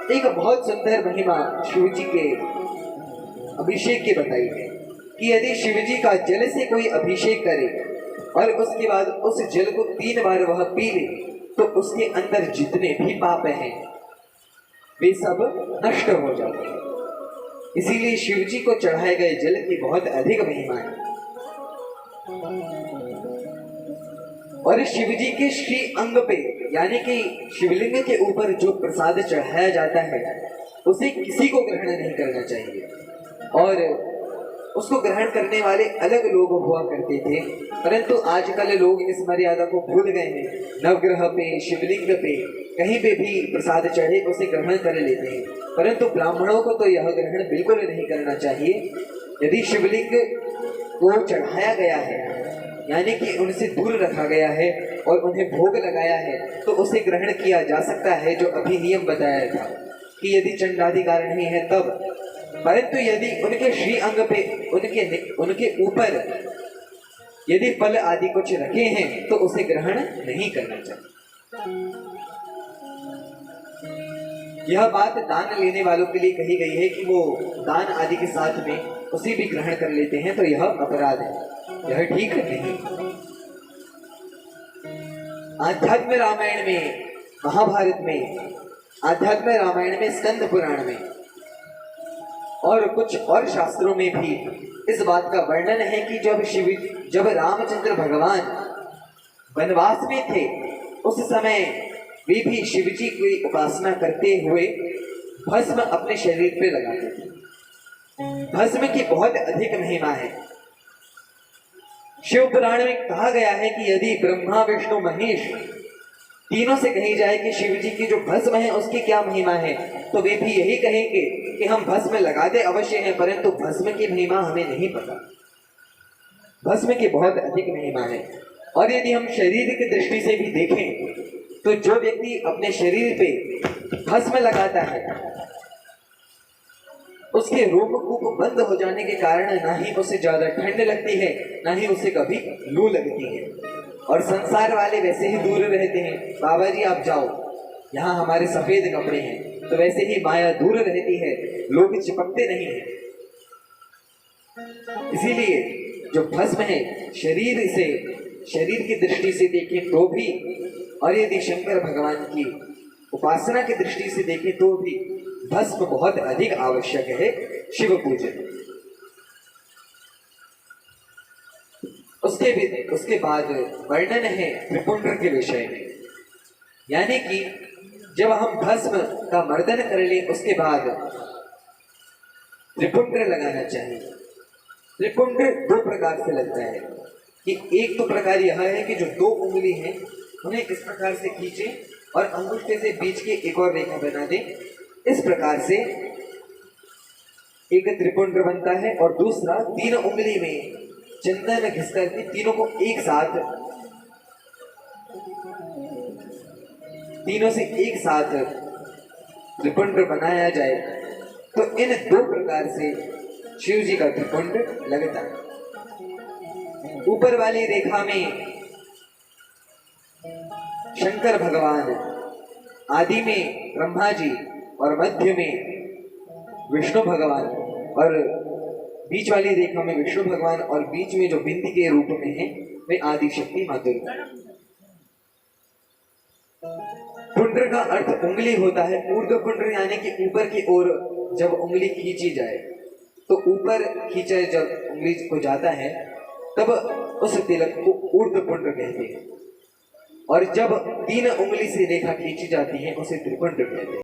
एक बहुत सुंदर महिमा शिव जी के अभिषेक की बताई है कि यदि शिव जी का जल से कोई अभिषेक करे और उसके बाद उस जल को 3 बार वह पी ले तो उसके अंदर जितने भी पाप हैं वे सब नष्ट हो जाते हैं। इसीलिए शिव जी को चढ़ाए गए जल की बहुत अधिक महिमा है। और शिव जी के श्री अंग पे यानी कि शिवलिंग के ऊपर जो प्रसाद चढ़ाया जाता है उसे किसी को ग्रहण नहीं करना चाहिए। और उसको ग्रहण करने वाले अलग लोग हुआ करते थे, परंतु आजकल लोग इस मर्यादा को भूल गए हैं। नवग्रह पे, शिवलिंग पे, कहीं पे भी प्रसाद चढ़े उसे ग्रहण कर लेते हैं, परंतु ब्राह्मणों को तो यह ग्रहण बिल्कुल नहीं करना चाहिए। यदि शिवलिंग को चढ़ाया गया है यानी कि उनसे दूर रखा गया है और उन्हें भोग लगाया है तो उसे ग्रहण किया जा सकता है, जो अभी नियम बताया था कि यदि चंडाधिकार नहीं है तब। परंतु यदि उनके श्री अंग पे उनके ऊपर यदि फल आदि कुछ रखे हैं तो उसे ग्रहण नहीं करना चाहिए। यह बात दान लेने वालों के लिए कही गई है कि वो दान आदि के साथ में उसे भी ग्रहण कर लेते हैं, तो यह अपराध है, यह ठीक नहीं। आध्यात्म रामायण में, महाभारत में, आध्यात्म रामायण में, स्कंद पुराण में और कुछ और शास्त्रों में भी इस बात का वर्णन है कि जब रामचंद्र भगवान वनवास में थे उस समय वे भी शिव जी की उपासना करते हुए भस्म अपने शरीर पे लगाते थे। भस्म की बहुत अधिक महिमा है। शिव पुराण में कहा गया है कि यदि ब्रह्मा, विष्णु, महेश तीनों से कही जाए कि शिव जी की जो भस्म है उसकी क्या महिमा है तो वे भी यही कहेंगे कि हम भस्म लगाते अवश्य हैं, परंतु भस्म की महिमा हमें नहीं पता। भस्म की बहुत अधिक महिमा है। और यदि हम शरीर की दृष्टि से भी देखें तो जो व्यक्ति अपने शरीर पे भस्म लगाता है उसके रोमकूप बंद हो जाने के कारण ना ही उसे ज्यादा ठंड लगती है ना ही उसे कभी लू लगती है। और संसार वाले वैसे ही दूर रहते हैं। बाबा जी आप जाओ, यहाँ हमारे सफेद कपड़े हैं, तो वैसे ही माया दूर रहती है, लोग चिपकते नहीं है। इसीलिए जो भस्म है शरीर की दृष्टि से देखें तो भी, और यदि शंकर भगवान की उपासना की दृष्टि से देखें तो भी भस्म बहुत अधिक आवश्यक है शिव पूजन। उसके बाद वर्णन है त्रिपुंड्र के विषय में, यानी कि जब हम भस्म का मर्दन कर ले उसके बाद त्रिपुंड्र लगाना चाहिए। त्रिपुंड्र 2 प्रकार से लगता है कि एक तो प्रकार यह है कि जो 2 उंगली हैं उन्हें इस प्रकार से खींचे और अंगूठे से बीच के एक और रेखा बना दें। इस प्रकार से एक त्रिपुंड्र बनता है। और दूसरा 3 उंगली में चंदन घिस करके तीनों को एक साथ, तीनों से एक साथ त्रिपुंड्र बनाया जाए तो इन 2 प्रकार से शिव जी का त्रिपुंड लगता है। ऊपर वाली रेखा में शंकर भगवान, आदि में ब्रह्मा जी और मध्य में विष्णु भगवान, और बीच वाली रेखा में विष्णु भगवान, और बीच में जो बिंदी के रूप में है वे आदि शक्ति मां दुर्गा। पुंड्र का अर्थ उंगली होता है। ऊर्ध्व पुंड्र यानी कि ऊपर की ओर जब उंगली खींची जाए तो ऊपर खींचा जब उंगली को जाता है तब उस तिलक को ऊर्ध्व पुंड्र कहते हैं, और जब 3 उंगली से रेखा खींची जाती है उसे त्रिपुंड्र कहते हैं।